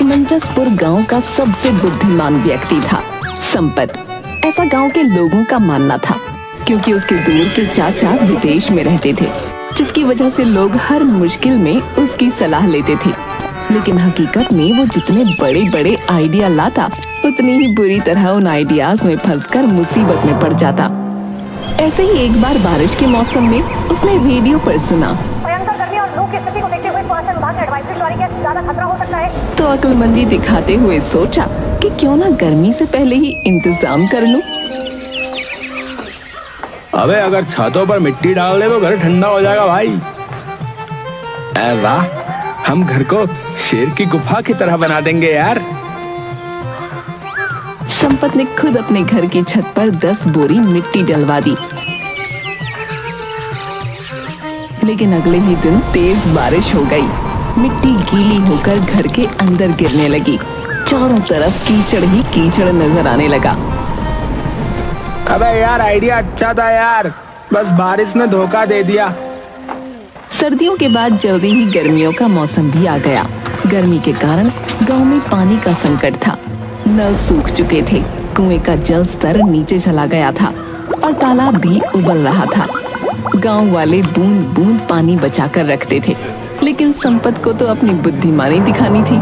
मंचसपुर गांव का सबसे बुद्धिमान व्यक्ति था संपत। ऐसा गांव के लोगों का मानना था, क्योंकि उसके दूर के चाचा विदेश में रहते थे, जिसकी वजह से लोग हर मुश्किल में उसकी सलाह लेते थे। लेकिन हकीकत में वो जितने बड़े बड़े आइडिया लाता, उतनी ही बुरी तरह उन आइडियाज में फंसकर मुसीबत में पड़ जाता। ऐसे ही एक बार बारिश के मौसम में उसने रेडियो पर सुना, भयंकर गर्मी और लू की स्थिति को देखते हुए मौसम विभाग ने एडवाइजरी जारी किया, ज्यादा खतरा हो सकता है। तो अक्लमंदी दिखाते हुए सोचा कि क्यों ना गर्मी से पहले ही इंतजाम कर लूं। अबे अगर छतों पर मिट्टी डाल दे तो घर ठंडा हो जाएगा भाई। अरे वाह, हम घर को शेर की गुफा की तरह बना देंगे यार। संपत ने खुद अपने घर की छत पर 10 बोरी मिट्टी डलवा दी। लेकिन अगले ही दिन तेज बारिश हो गई। मिट्टी गीली होकर घर के अंदर गिरने लगी। चारों तरफ कीचड़ ही कीचड़ नजर आने लगा। अबे यार, आइडिया अच्छा था यार, बस बारिश ने धोखा दे दिया। सर्दियों के बाद जल्दी ही गर्मियों का मौसम भी आ गया। गर्मी के कारण गांव में पानी का संकट था। नल सूख चुके थे, कुएं का जल स्तर नीचे चला गया था और तालाब भी उबल रहा था। गांव वाले बूंद बूंद पानी बचाकर रखते थे, लेकिन संपत को तो अपनी बुद्धिमानी दिखानी थी।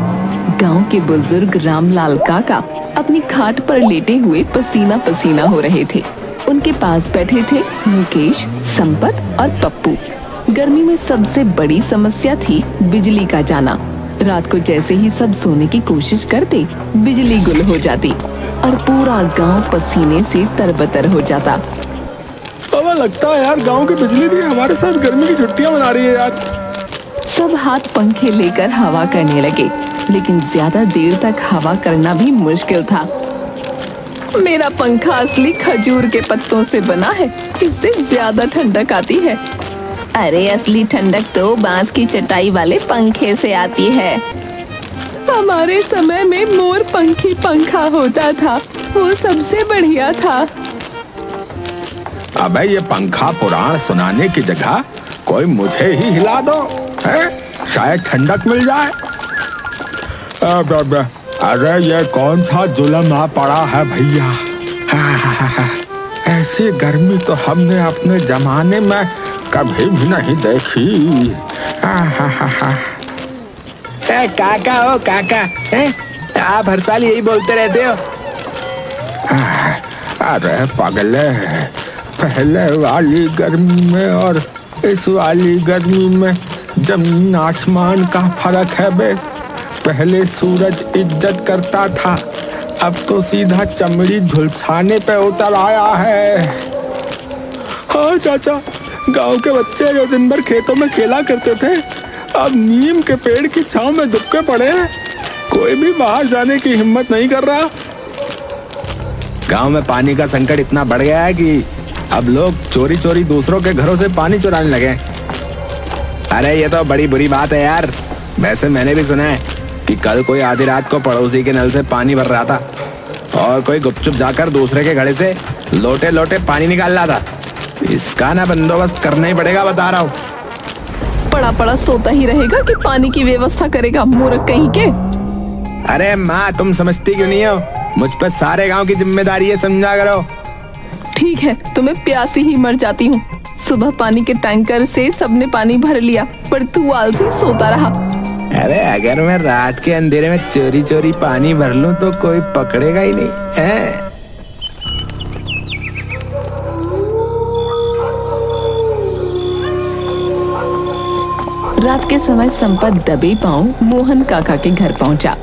गांव के बुजुर्ग रामलाल काका अपनी खाट पर लेटे हुए पसीना पसीना हो रहे थे। उनके पास बैठे थे मुकेश, संपत और पप्पू। गर्मी में सबसे बड़ी समस्या थी बिजली का जाना। रात को जैसे ही सब सोने की कोशिश करते, बिजली गुल हो जाती और पूरा गांव पसीने से तरबतर हो जाता। अब लगता है यार, गांव की बिजली भी हमारे साथ गर्मी की छुट्टियां मना रही है यार। सब हाथ पंखे लेकर हवा करने लगे, लेकिन ज्यादा देर तक हवा करना भी मुश्किल था। मेरा पंखा असली खजूर के पत्तों से बना है, इससे ज्यादा ठंडक आती है। अरे असली ठंडक तो बांस की चटाई वाले पंखे से आती है। हमारे समय में मोर पंखी पंखा होता था, वो सबसे बढ़िया था। अबे ये पंखा पुराण सुनाने की जगह कोई मुझे ही हिला दो, है? शायद ठंडक मिल जाए। अरे ये कौन सा जुल्म आ पड़ा है भैया। ऐसी गर्मी तो हमने अपने जमाने में कभी भी नहीं देखी। काका ओ काका, आप हर साल यही बोलते रहते हो। अरे पगले, पहले वाली गर्मी में और इस वाली गर्मी में जमीन आसमान का फर्क है बे। पहले सूरज इज्जत करता था, अब तो सीधा चमड़ी झुलसाने पे उतर आया है। हाँ चाचा, गांव के बच्चे जो दिन भर खेतों में खेला करते थे, अब नीम के पेड़ की छांव में दुबके पड़े हैं। कोई भी बाहर जाने की हिम्मत नहीं कर रहा। गांव में पानी का संकट इतना बढ़ गया है कि अब लोग चोरी चोरी दूसरों के घरों से पानी चुराने लगे। अरे ये तो बड़ी बुरी बात है यार। वैसे मैंने भी सुना है कि कल कोई आधी रात को पड़ोसी के नल से पानी भर रहा था और कोई गुपचुप जाकर दूसरे के घड़े से लोटे लोटे पानी निकाल रहा था। इसका ना बंदोबस्त करना ही पड़ेगा, बता रहा हूँ। पड़ा पड़ा सोता ही रहेगा कि पानी की व्यवस्था करेगा, मूर्ख कहीं के। अरे माँ, तुम समझती क्यों नहीं हो? मुझ पर सारे गांव की जिम्मेदारी है, समझा करो। ठीक है, तो मैं प्यासी ही मर जाती हूँ। सुबह पानी के टैंकर से सबने पानी भर लिया, पर तू आलसी सोता रहा। अरे अगर मैं रात के अंधेरे में चोरी चोरी पानी भर लूं तो कोई पकड़ेगा ही नहीं है। रात के समय संपत दबे पांव मोहन काका के घर पहुंचा,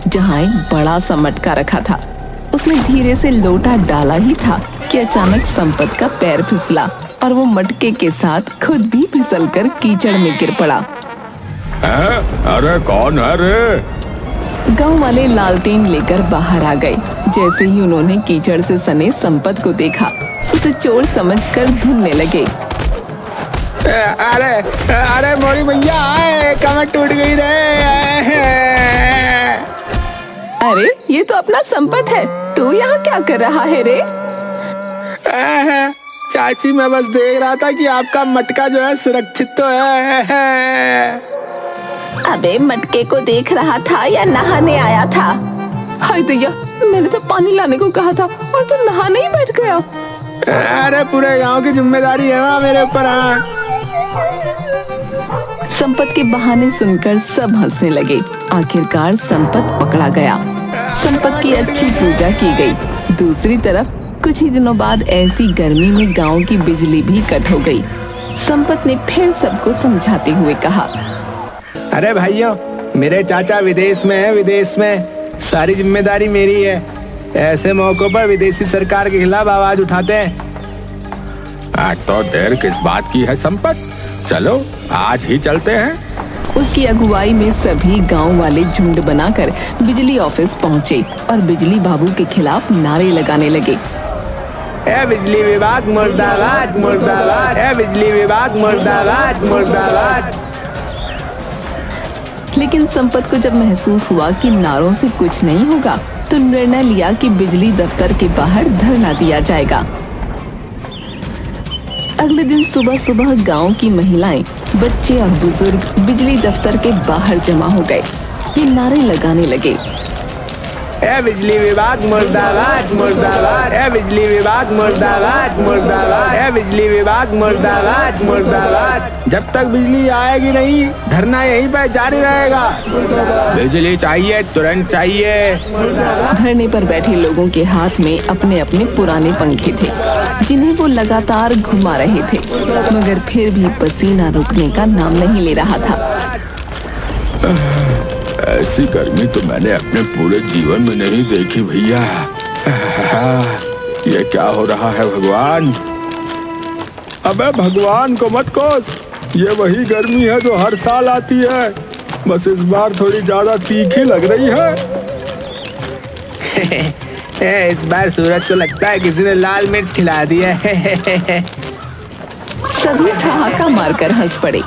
जहां एक बड़ा सा मटका रखा था। उसने धीरे से लोटा डाला ही था कि अचानक संपत का पैर फिसला और वो मटके के साथ खुद भी फिसलकर कीचड़ में गिर पड़ा। अरे कौन है रे? गांव वाले लालटेन लेकर बाहर आ गए। जैसे ही उन्होंने कीचड़ से सने संपत को देखा, उसे चोर समझकर ढूंढने लगे। अरे अरे मोरी भैया, कमर टूट गई रे। अरे ये तो अपना संपत है, तू यहाँ क्या कर रहा है रे? चाची, मैं बस देख रहा था कि आपका मटका जो है सुरक्षित तो है। अबे मटके को देख रहा था या नहाने आया था? हाय दैया, मैंने तो पानी लाने को कहा था और तू नहाने ही बैठ गया। अरे पूरे गांव की जिम्मेदारी है ना मेरे ऊपर। संपत के बहाने सुनकर सब हंसने लगे। आखिरकार संपत पकड़ा गया। संपत की अच्छी पूजा की गई। दूसरी तरफ कुछ ही दिनों बाद ऐसी गर्मी में गांव की बिजली भी कट हो गई। संपत ने फिर सबको समझाते हुए कहा, अरे भाइयों, मेरे चाचा विदेश में है, विदेश में सारी जिम्मेदारी मेरी है। ऐसे मौकों पर विदेशी सरकार के खिलाफ आवाज उठाते हैं। तो देर किस बात की है संपत, चलो आज ही चलते हैं। उसकी अगुवाई में सभी गांव वाले झुंड बनाकर बिजली ऑफिस पहुंचे और बिजली बाबू के खिलाफ नारे लगाने लगे। ए बिजली विभाग मुर्दाबाद मुर्दाबाद, ए बिजली विभाग मुर्दाबाद मुर्दाबाद। लेकिन संपत को जब महसूस हुआ कि नारों से कुछ नहीं होगा, तो निर्णय लिया कि बिजली दफ्तर के बाहर धरना दिया जाएगा। अगले दिन सुबह सुबह गांव की महिलाएं, बच्चे और बुजुर्ग बिजली दफ्तर के बाहर जमा हो गए। ये नारे लगाने लगे, ए बिजली विभाग मुर्दाबाद मुर्दाबाद, ए बिजली विभाग मुर्दाबाद मुर्दाबाद, ए बिजली विभाग मुर्दाबाद मुर्दाबाद। जब तक बिजली आएगी नहीं, धरना यहीं पर जारी रहेगा। बिजली चाहिए, तुरंत चाहिए। धरने पर बैठे लोगों के हाथ में अपने अपने पुराने पंखे थे, जिन्हें वो लगातार घुमा रहे थे, मगर फिर भी पसीना रुकने का नाम नहीं ले रहा था। ऐसी गर्मी तो मैंने अपने पूरे जीवन में नहीं देखी भैया। ये क्या हो रहा है भगवान? अबे भगवान को मत कोस, ये वही गर्मी है जो हर साल आती है, बस इस बार थोड़ी ज्यादा तीखी लग रही है। इस बार सूरज को लगता है किसी ने लाल मिर्च खिला दिया है। सभी ठहाका मारकर हंस पड़े।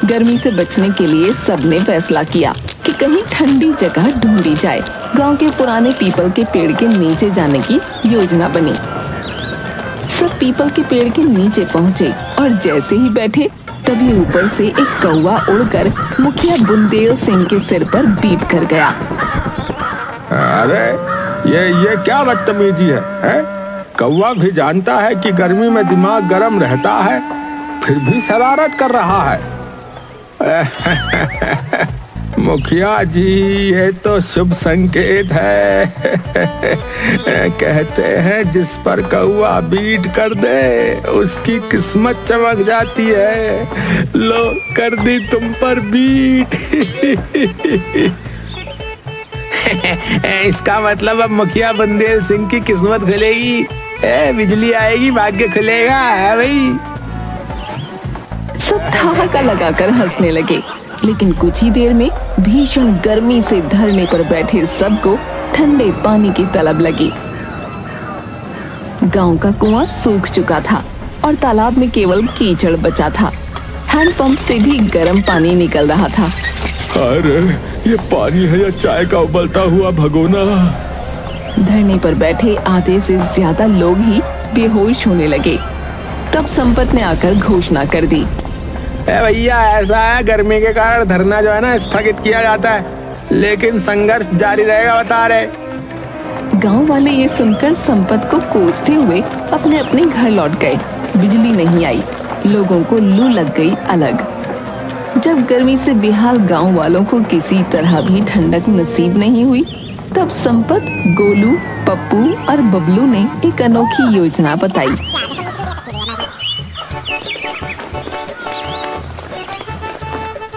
गर्मी से बचने के लिए सबने फैसला किया कि कहीं ठंडी जगह ढूंढी जाए। गांव के पुराने पीपल के पेड़ के नीचे जाने की योजना बनी। सब पीपल के पेड़ के नीचे पहुंचे और जैसे ही बैठे, तभी ऊपर से एक कौवा उड़कर मुखिया बुंदेल सिंह के सिर पर बीट कर गया। अरे ये क्या बदतमीजी है? कौवा भी जानता है कि गर्मी में दिमाग गर्म रहता है, फिर भी शरारत कर रहा है। मुखिया जी, ये तो शुभ संकेत है। कहते हैं जिस पर कौवा बीट कर दे उसकी किस्मत चमक जाती है। लो, कर दी तुम पर बीट। इसका मतलब अब मुखिया बुंदेल सिंह की किस्मत खुलेगी। बिजली आएगी, भाग्य खुलेगा भाई। सब ठहाका लगाकर हंसने लगे। लेकिन कुछ ही देर में भीषण गर्मी से धरने पर बैठे सबको ठंडे पानी की तलब लगी। गांव का कुआं सूख चुका था और तालाब में केवल कीचड़ बचा था। हैंडपंप से भी गर्म पानी निकल रहा था। अरे ये पानी है या चाय का उबलता हुआ भगोना? धरने पर बैठे आधे से ज्यादा लोग ही बेहोश होने लगे। तब संपत ने आकर घोषणा कर दी, भैया ऐसा है, गर्मी के कारण धरना जो है ना स्थगित किया जाता है, लेकिन संघर्ष जारी रहेगा, बता रहे। गांव वाले ये सुनकर संपत को कोसते हुए अपने अपने घर लौट गए। बिजली नहीं आई, लोगों को लू लग गई अलग। जब गर्मी से बेहाल गांव वालों को किसी तरह भी ठंडक नसीब नहीं हुई, तब संपत, गोलू, पप्पू और बबलू ने एक अनोखी योजना बताई।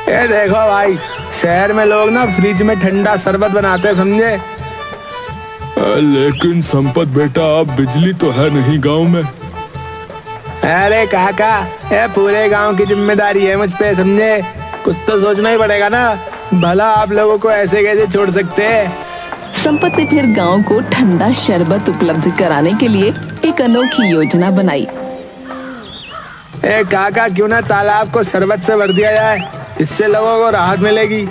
ये देखो भाई, शहर में लोग ना फ्रिज में ठंडा शरबत बनाते हैं, समझे? लेकिन संपत बेटा, अब बिजली तो है नहीं गांव में। अरे काका, ये पूरे गांव की जिम्मेदारी है मुझ पे, समझे? कुछ तो सोचना ही पड़ेगा ना, भला आप लोगों को ऐसे कैसे छोड़ सकते हैं? संपत ने फिर गांव को ठंडा शरबत उपलब्ध कराने के लिए एक अनोखी योजना बनाई। काका, क्यों ना तालाब को शरबत से भर दिया जाए, इससे लोगों को राहत मिलेगी।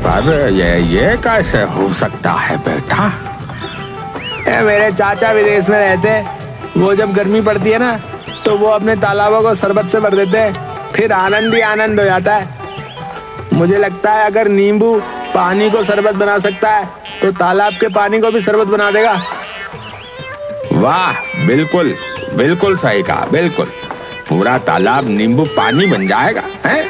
पर ये कैसे हो सकता है बेटा? मेरे चाचा विदेश में रहते हैं, वो जब गर्मी पड़ती है ना, तो वो अपने तालाबों को शरबत से भर देते हैं, फिर आनंद ही आनंद हो जाता है। मुझे लगता है अगर नींबू पानी को शरबत बना सकता है तो तालाब के पानी को भी शरबत बना देगा। वाह, बिल्कुल बिल्कुल सही कहा, बिल्कुल। पूरा तालाब नींबू पानी बन जाएगा, हैं?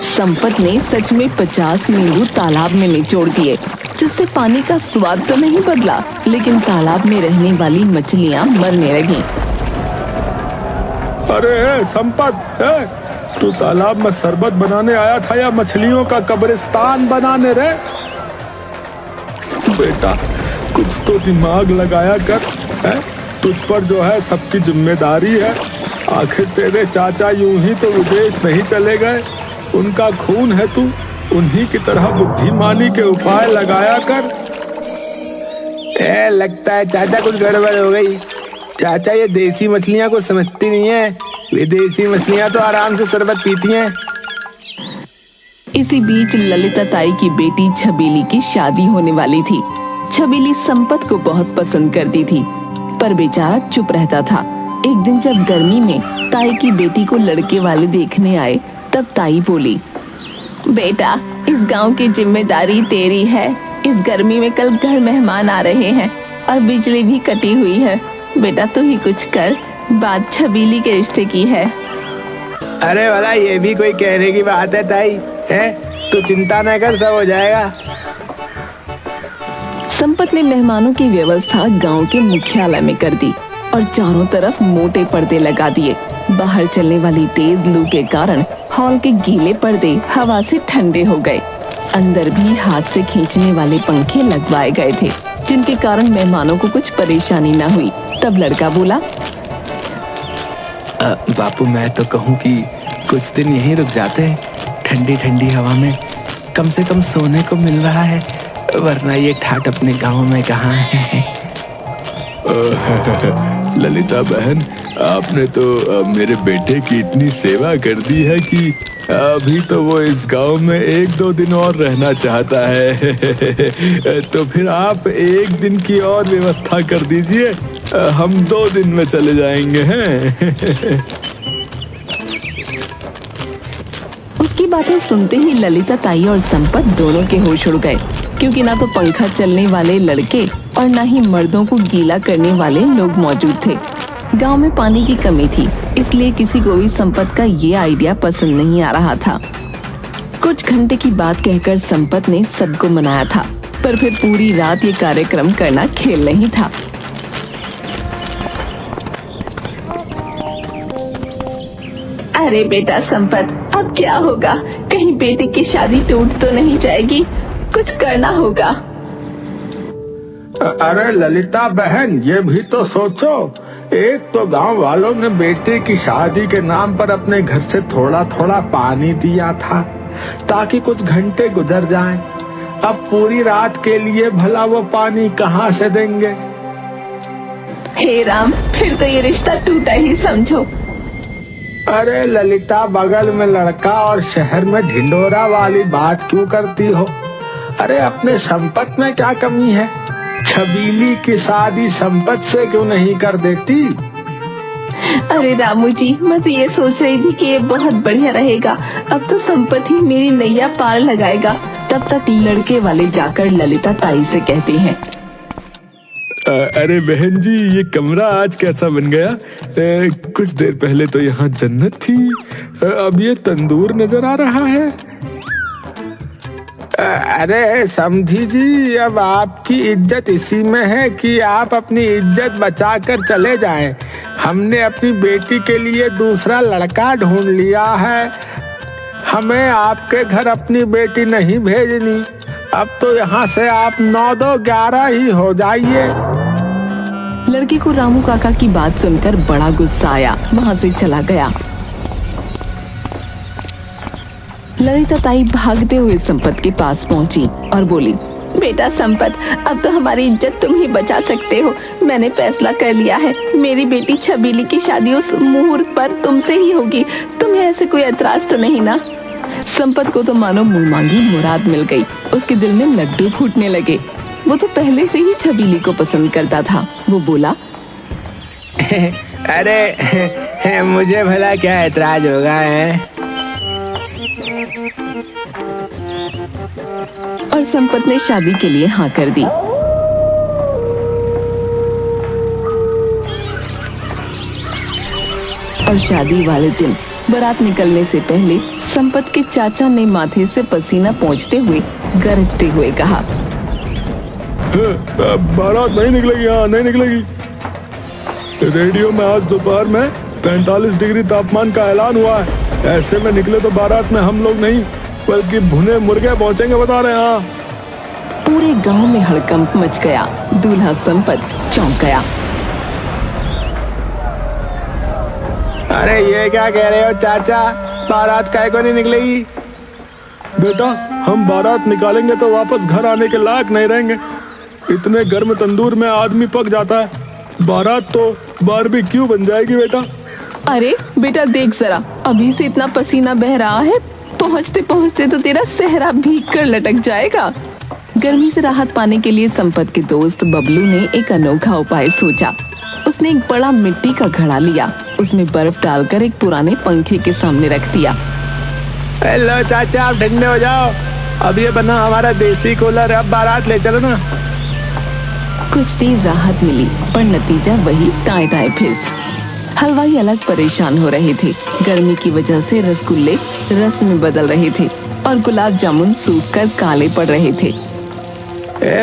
संपत ने सच में 50 नींबू तालाब में निचोड़ दिए, जिससे पानी का स्वाद तो नहीं बदला, लेकिन तालाब में रहने वाली मछलियां मरने लगीं। अरे संपत, तू तालाब में शरबत बनाने आया था या मछलियों का कब्रिस्तान बनाने रे? बेटा, कुछ तो दिमाग लगाया कर, है? तुझ पर जो है सबकी जिम्मेदारी है। आखिर तेरे चाचा यूं ही तो विदेश नहीं चले गए, उनका खून है तू। उन्हीं की तरह बुद्धिमानी के उपाय लगाया कर। लगता है चाचा कुछ गड़बड़ हो गई। चाचा ये देसी मछलियां को समझती नहीं है, विदेशी मछलियां तो आराम से शरबत पीती हैं। इसी बीच ललिता ताई की बेटी छबीली की शादी होने वाली थी। छबीली संपत को बहुत पसंद करती थी, पर बेचारा चुप रहता था। एक दिन जब गर्मी में ताई की बेटी को लड़के वाले देखने आए, तब ताई बोली, बेटा, इस गांव की जिम्मेदारी तेरी है। इस गर्मी में कल घर मेहमान आ रहे हैं और बिजली भी कटी हुई है। बेटा तू ही कुछ कर, बात छबीली के रिश्ते की है। अरे वाला, ये भी कोई कहने की बात है ताई, है? तू चिंता न कर, सब हो जाएगा। संपत ने मेहमानों की व्यवस्था गांव के मुख्यालय में कर दी और चारों तरफ मोटे पर्दे लगा दिए। बाहर चलने वाली तेज लू के कारण हॉल के गीले पर्दे हवा से ठंडे हो गए। अंदर भी हाथ से खींचने वाले पंखे लगवाए गए थे, जिनके कारण मेहमानों को कुछ परेशानी न हुई। तब लड़का बोला, बापू, मैं तो कहूँ कि कुछ दिन यहीं रुक जाते हैं, ठंडी ठंडी हवा में। कम से कम सोने को मिल रहा है, वरना ये ठाठ अपने गांव में कहाँ है। ललिता बहन, आपने तो मेरे बेटे की इतनी सेवा कर दी है कि अभी तो वो इस गांव में 1-2 दिन और रहना चाहता है। तो फिर आप 1 दिन की और व्यवस्था कर दीजिए, हम 2 दिन में चले जाएंगे, हैं? उसकी बातें सुनते ही ललिता ताई और संपत दोनों के होश उड़ गए, क्योंकि ना तो पंखा चलने वाले लड़के और ना ही मर्दों को गीला करने वाले लोग मौजूद थे। गांव में पानी की कमी थी, इसलिए किसी को भी संपत का ये आइडिया पसंद नहीं आ रहा था। कुछ घंटे की बात कहकर संपत ने सबको मनाया था, पर फिर पूरी रात ये कार्यक्रम करना खेल नहीं था। अरे बेटा संपत, अब क्या होगा? कहीं बेटे की शादी टूट तो नहीं जाएगी? कुछ करना होगा। अरे ललिता बहन, ये भी तो सोचो। एक तो गांव वालों ने बेटे की शादी के नाम पर अपने घर से थोड़ा थोड़ा पानी दिया था ताकि कुछ घंटे गुजर जाएं। अब पूरी रात के लिए भला वो पानी कहाँ से देंगे? हे राम, फिर तो ये रिश्ता टूटा ही समझो। अरे ललिता, बगल में लड़का और शहर में ढिंडोरा वाली बात क्यों करती हो? अरे अपने संपत में क्या कमी है? छबीली की शादी संपत से क्यों नहीं कर देती? अरे रामू जी, मैं तो ये सोच रही थी कि ये बहुत बढ़िया रहेगा। अब तो संपत ही मेरी नैया पार लगाएगा। तब तक लड़के वाले जाकर ललिता ताई से कहते हैं, अरे बहन जी, ये कमरा आज कैसा बन गया? कुछ देर पहले तो यहाँ जन्नत थी, अब ये तंदूर नजर आ रहा है। अरे समधी जी, अब आपकी इज्जत इसी में है कि आप अपनी इज्जत बचाकर चले जाएं। हमने अपनी बेटी के लिए दूसरा लड़का ढूंढ लिया है। हमें आपके घर अपनी बेटी नहीं भेजनी। अब तो यहाँ से आप 9-2-11 ही हो जाइए। लड़के को रामू काका की बात सुनकर बड़ा गुस्सा आया, वहाँ से चला गया। ललिता ताई भागते हुए संपत के पास पहुंची और बोली, बेटा संपत, अब तो हमारी इज्जत तुम ही बचा सकते हो। मैंने फैसला कर लिया है, मेरी बेटी छबीली की शादी उस मुहूर्त पर तुमसे ही होगी। तुम्हें ऐसे कोई एतराज तो नहीं ना? संपत को तो मानो मुंह मांगी मुराद मिल गई। उसके दिल में लड्डू फूटने लगे। वो तो पहले से ही छबीली को पसंद करता था। वो बोला, अरे मुझे भला क्या एतराज होगा है? और संपत ने शादी के लिए हाँ कर दी। और शादी वाले दिन बारात निकलने से पहले संपत के चाचा ने माथे से पसीना पोंछते हुए गरजते हुए कहा, बारात नहीं निकलेगी, हाँ नहीं निकलेगी। रेडियो में आज दोपहर में 45 डिग्री तापमान का ऐलान हुआ है। ऐसे में निकले तो बारात में हम लोग नहीं बल्कि भुने मुर्गे पहुंचेंगे, बता रहे हैं। हाँ। पूरे गांव में हड़कंप मच गया। दूल्हा संपत चौंक गया। अरे ये क्या कह रहे हो चाचा, बारात काहे को नहीं निकलेगी? बेटा, हम बारात निकालेंगे तो वापस घर आने के लायक नहीं रहेंगे। इतने गर्म तंदूर में आदमी पक जाता है। बारात तो बारबेक्यू बन जाएगी बेटा। अरे बेटा देख जरा, अभी से इतना पसीना बह रहा है, पहुंचते पहुंचते तो तेरा सेहरा भीग कर लटक जाएगा। गर्मी से राहत पाने के लिए संपत के दोस्त बबलू ने एक अनोखा उपाय सोचा। उसने एक बड़ा मिट्टी का घड़ा लिया, उसमें बर्फ डालकर एक पुराने पंखे के सामने रख दिया। हेलो चाचा, आप ठंडे हो जाओ, अब ये बना हमारा देसी कूलर, अब बारात ले चलो ना। कुछ देर राहत मिली पर नतीजा वही टाई टाई फिर। हलवाई अलग परेशान हो रहे थे। गर्मी की वजह से रसगुल्ले रस में बदल रहे थे और गुलाब जामुन सूख कर काले पड़ रहे थे।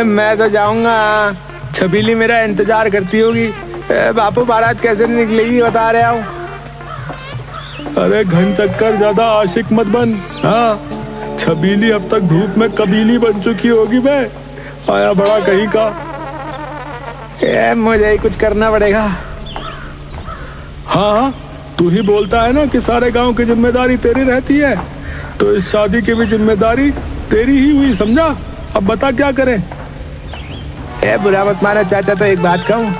मैं तो जाऊंगा, छबीली मेरा इंतजार करती होगी। बापू बारात कैसे नहीं निकलेगी बता रहा हूँ। अरे घन चक्कर ज्यादा आशिक मत बन। हाँ, छबीली अब तक धूप में कबीली बन चुकी होगी। बे आया बड़ा कहीं का। मुझे ही कुछ करना पड़ेगा। हाँ हाँ, तू ही बोलता है ना कि सारे गांव की जिम्मेदारी तेरी रहती है, तो इस शादी की भी जिम्मेदारी तेरी ही हुई, समझा? अब बता क्या करें? बुरा मत मानो चाचा, तो एक बात कहूँ,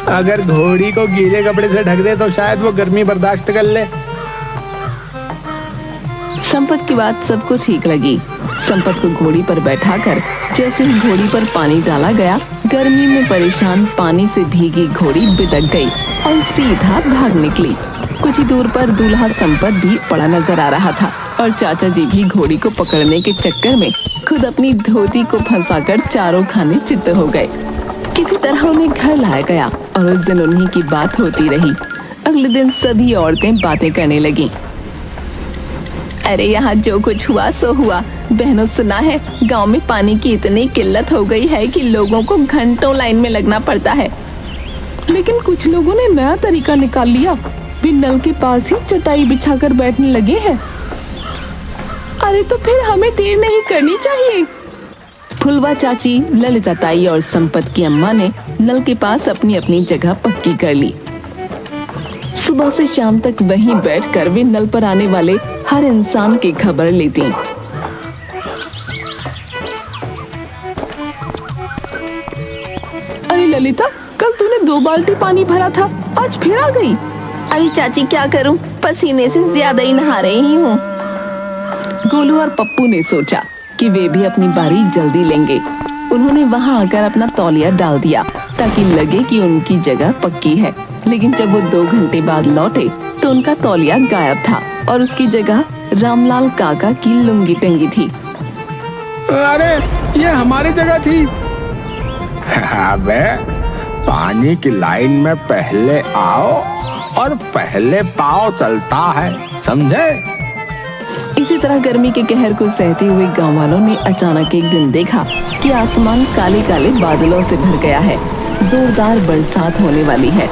अगर घोड़ी को गीले कपड़े से ढक दे तो शायद वो गर्मी बर्दाश्त कर ले। संपत की बात सबको ठीक लगी। संपत को घोड़ी पर बैठाकर जैसे ही घोड़ी पर पानी डाला गया, गर्मी में परेशान पानी से भीगी घोड़ी बिदक गई और सीधा भाग निकली। कुछ ही दूर पर दूल्हा संपत भी पड़ा नजर आ रहा था और चाचा जी भी घोड़ी को पकड़ने के चक्कर में खुद अपनी धोती को फंसाकर चारों खाने चित्त हो गए। किसी तरह उन्हें घर लाया गया और उस दिन उन्हीं की बात होती रही। अगले दिन सभी औरतें बातें करने लगी। अरे यहाँ जो कुछ हुआ सो हुआ। बहनों, सुना है गांव में पानी की इतनी किल्लत हो गई है कि लोगों को घंटों लाइन में लगना पड़ता है। लेकिन कुछ लोगों ने नया तरीका निकाल लिया, वे नल के पास ही चटाई बिछाकर बैठने लगे हैं। अरे तो फिर हमें देर नहीं करनी चाहिए। फुलवा चाची, ललिता ताई और संपत की अम्मा ने नल के पास अपनी अपनी जगह पक्की कर ली। सुबह से शाम तक वहीं बैठकर वे नल पर आने वाले हर इंसान की खबर लेती। अरे ललिता, कल तूने 2 बाल्टी पानी भरा था, आज फिर आ गई। अरे चाची क्या करूं, पसीने से ज्यादा ही नहा रही हूँ। गोलू और पप्पू ने सोचा कि वे भी अपनी बारी जल्दी लेंगे। उन्होंने वहां आकर अपना तौलिया डाल दिया ताकि लगे कि उनकी जगह पक्की है। लेकिन जब वो 2 घंटे बाद लौटे तो उनका तौलिया गायब था और उसकी जगह रामलाल काका की लुंगी टंगी थी। अरे ये हमारी जगह थी। अबे, पानी की लाइन में पहले आओ और पहले पाँव चलता है, समझे? इसी तरह गर्मी के कहर को सहते हुए गांव वालों ने अचानक एक दिन देखा कि आसमान काले काले बादलों से भर गया है। जोरदार बरसात होने वाली है,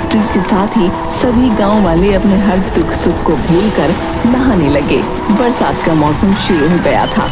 जिसके साथ ही सभी गांव वाले अपने हर दुख सुख को भूलकर नहाने लगे। बरसात का मौसम शुरू हो गया था।